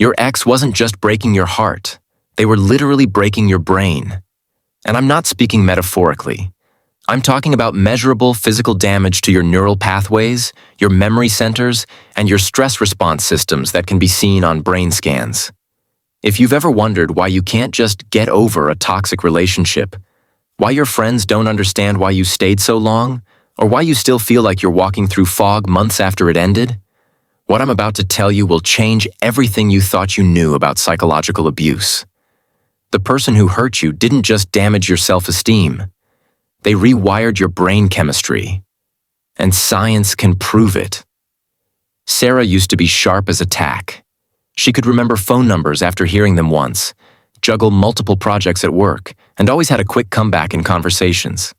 Your ex wasn't just breaking your heart. They were literally breaking your brain. And I'm not speaking metaphorically. I'm talking about measurable physical damage to your neural pathways, your memory centers, and your stress response systems that can be seen on brain scans. If you've ever wondered why you can't just get over a toxic relationship, why your friends don't understand why you stayed so long, or why you still feel like you're walking through fog months after it ended, what I'm about to tell you will change everything you thought you knew about psychological abuse. The person who hurt you didn't just damage your self-esteem. They rewired your brain chemistry. And science can prove it. Sarah used to be sharp as a tack. She could remember phone numbers after hearing them once, juggle multiple projects at work, and always had a quick comeback in conversations.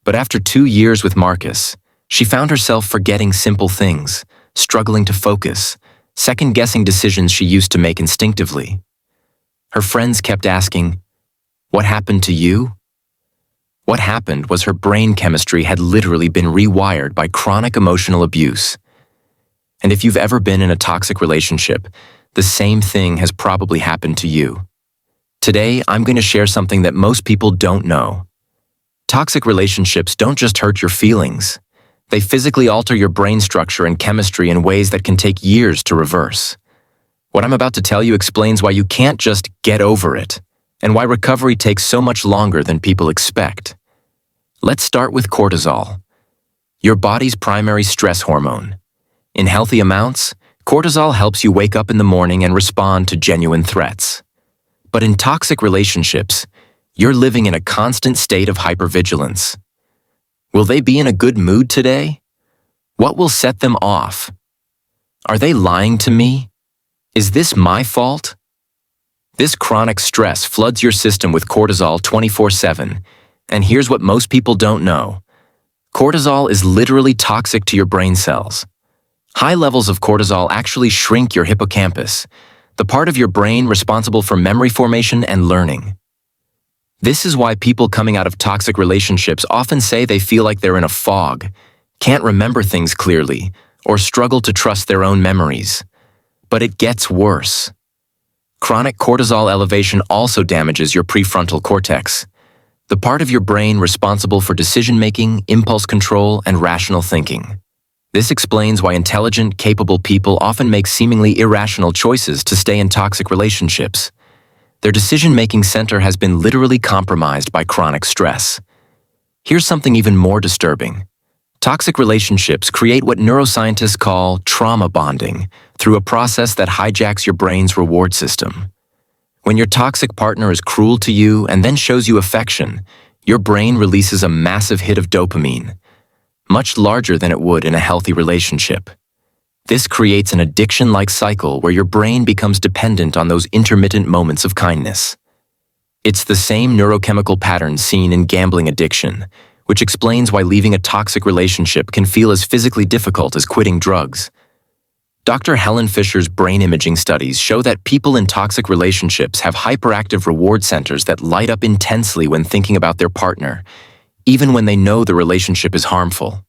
But after 2 years with Marcus, she found herself forgetting simple things, struggling to focus, second-guessing decisions she used to make instinctively. Her friends kept asking, "What happened to you?" What happened was her brain chemistry had literally been rewired by chronic emotional abuse. And if you've ever been in a toxic relationship, the same thing has probably happened to you. Today, I'm going to share something that most people don't know. Toxic relationships don't just hurt your feelings. They physically alter your brain structure and chemistry in ways that can take years to reverse. What I'm about to tell you explains why you can't just get over it, and why recovery takes so much longer than people expect. Let's start with cortisol, your body's primary stress hormone. In healthy amounts, cortisol helps you wake up in the morning and respond to genuine threats. But in toxic relationships, you're living in a constant state of hypervigilance. Will they be in a good mood today? What will set them off? Are they lying to me? Is this my fault? This chronic stress floods your system with cortisol 24/7, and here's what most people don't know. Cortisol is literally toxic to your brain cells. High levels of cortisol actually shrink your hippocampus, the part of your brain responsible for memory formation and learning. This is why people coming out of toxic relationships often say they feel like they're in a fog, can't remember things clearly, or struggle to trust their own memories. But it gets worse. Chronic cortisol elevation also damages your prefrontal cortex, the part of your brain responsible for decision-making, impulse control, and rational thinking. This explains why intelligent, capable people often make seemingly irrational choices to stay in toxic relationships. Their decision-making center has been literally compromised by chronic stress. Here's something even more disturbing. Toxic relationships create what neuroscientists call trauma bonding through a process that hijacks your brain's reward system. When your toxic partner is cruel to you and then shows you affection, your brain releases a massive hit of dopamine, much larger than it would in a healthy relationship. This creates an addiction-like cycle where your brain becomes dependent on those intermittent moments of kindness. It's the same neurochemical pattern seen in gambling addiction, which explains why leaving a toxic relationship can feel as physically difficult as quitting drugs. Dr. Helen Fisher's brain imaging studies show that people in toxic relationships have hyperactive reward centers that light up intensely when thinking about their partner, even when they know the relationship is harmful.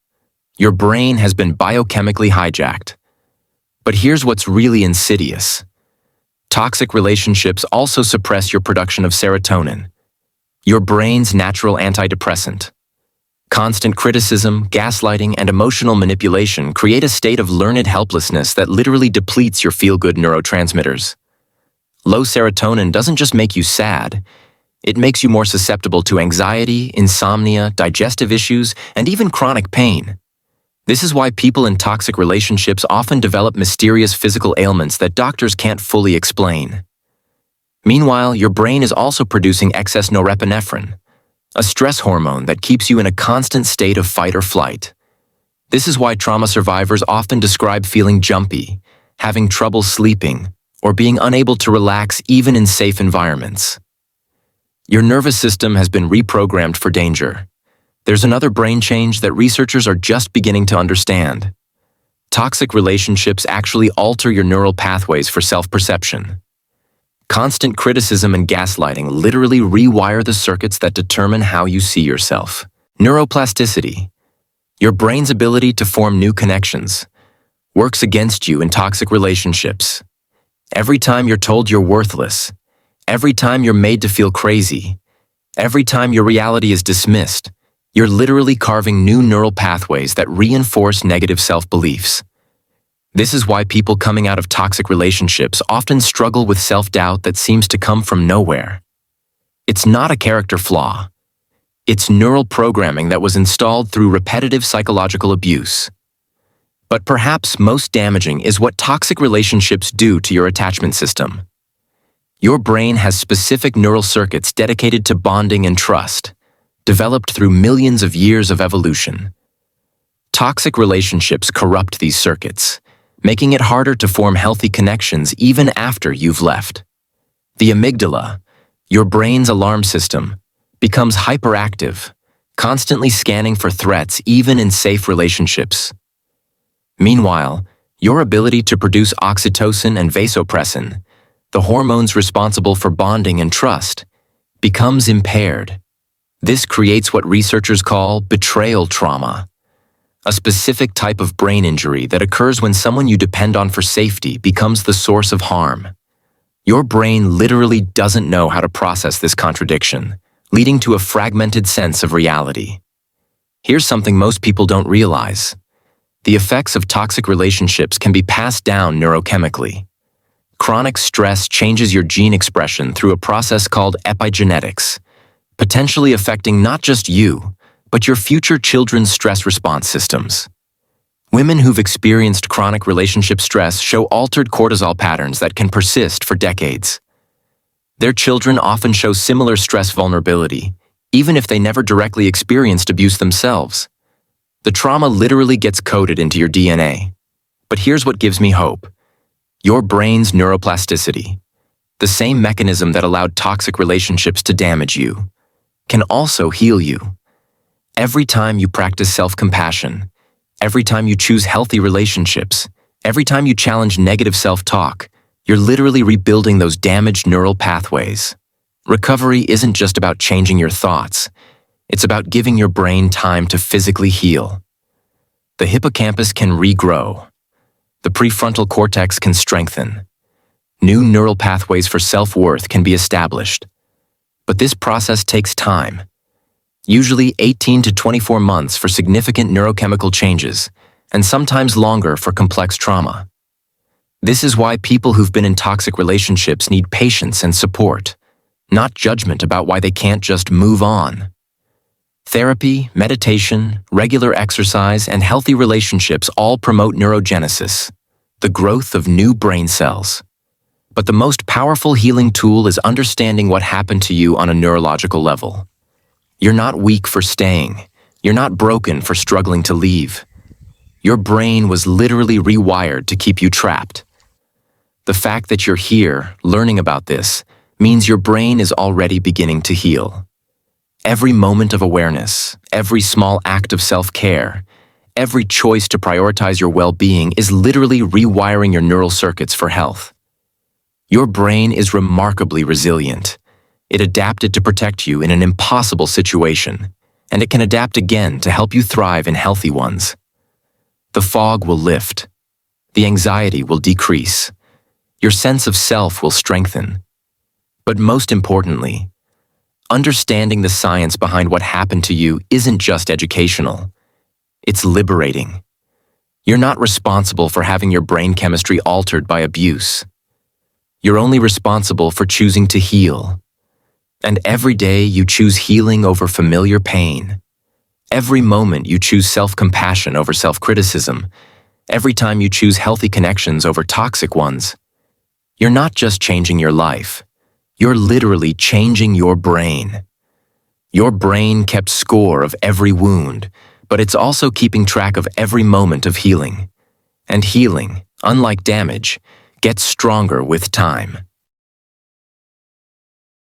Your brain has been biochemically hijacked. But here's what's really insidious. Toxic relationships also suppress your production of serotonin, your brain's natural antidepressant. Constant criticism, gaslighting, and emotional manipulation create a state of learned helplessness that literally depletes your feel-good neurotransmitters. Low serotonin doesn't just make you sad, it makes you more susceptible to anxiety, insomnia, digestive issues, and even chronic pain. This is why people in toxic relationships often develop mysterious physical ailments that doctors can't fully explain. Meanwhile, your brain is also producing excess norepinephrine, a stress hormone that keeps you in a constant state of fight or flight. This is why trauma survivors often describe feeling jumpy, having trouble sleeping, or being unable to relax even in safe environments. Your nervous system has been reprogrammed for danger. There's another brain change that researchers are just beginning to understand. Toxic relationships actually alter your neural pathways for self-perception. Constant criticism and gaslighting literally rewire the circuits that determine how you see yourself. Neuroplasticity, your brain's ability to form new connections, works against you in toxic relationships. Every time you're told you're worthless, every time you're made to feel crazy, every time your reality is dismissed, you're literally carving new neural pathways that reinforce negative self-beliefs. This is why people coming out of toxic relationships often struggle with self-doubt that seems to come from nowhere. It's not a character flaw. It's neural programming that was installed through repetitive psychological abuse. But perhaps most damaging is what toxic relationships do to your attachment system. Your brain has specific neural circuits dedicated to bonding and trust, developed through millions of years of evolution. Toxic relationships corrupt these circuits, making it harder to form healthy connections even after you've left. The amygdala, your brain's alarm system, becomes hyperactive, constantly scanning for threats even in safe relationships. Meanwhile, your ability to produce oxytocin and vasopressin, the hormones responsible for bonding and trust, becomes impaired. This creates what researchers call betrayal trauma, a specific type of brain injury that occurs when someone you depend on for safety becomes the source of harm. Your brain literally doesn't know how to process this contradiction, leading to a fragmented sense of reality. Here's something most people don't realize. The effects of toxic relationships can be passed down neurochemically. Chronic stress changes your gene expression through a process called epigenetics, potentially affecting not just you, but your future children's stress response systems. Women who've experienced chronic relationship stress show altered cortisol patterns that can persist for decades. Their children often show similar stress vulnerability, even if they never directly experienced abuse themselves. The trauma literally gets coded into your DNA. But here's what gives me hope. Your brain's neuroplasticity, the same mechanism that allowed toxic relationships to damage you, can also heal you. Every time you practice self-compassion, every time you choose healthy relationships, every time you challenge negative self-talk, you're literally rebuilding those damaged neural pathways. Recovery isn't just about changing your thoughts. It's about giving your brain time to physically heal. The hippocampus can regrow. The prefrontal cortex can strengthen. New neural pathways for self-worth can be established. But this process takes time. Usually 18 to 24 months for significant neurochemical changes, and sometimes longer for complex trauma. This is why people who've been in toxic relationships need patience and support, not judgment about why they can't just move on. Therapy, meditation, regular exercise, and healthy relationships all promote neurogenesis, the growth of new brain cells. But the most powerful healing tool is understanding what happened to you on a neurological level. You're not weak for staying. You're not broken for struggling to leave. Your brain was literally rewired to keep you trapped. The fact that you're here, learning about this, means your brain is already beginning to heal. Every moment of awareness, every small act of self-care, every choice to prioritize your well-being is literally rewiring your neural circuits for health. Your brain is remarkably resilient. It adapted to protect you in an impossible situation, and it can adapt again to help you thrive in healthy ones. The fog will lift. The anxiety will decrease. Your sense of self will strengthen. But most importantly, understanding the science behind what happened to you isn't just educational. It's liberating. You're not responsible for having your brain chemistry altered by abuse. You're only responsible for choosing to heal. And every day you choose healing over familiar pain. Every moment you choose self-compassion over self-criticism. Every time you choose healthy connections over toxic ones. You're not just changing your life. You're literally changing your brain. Your brain kept score of every wound, but it's also keeping track of every moment of healing. And healing, unlike damage, gets stronger with time.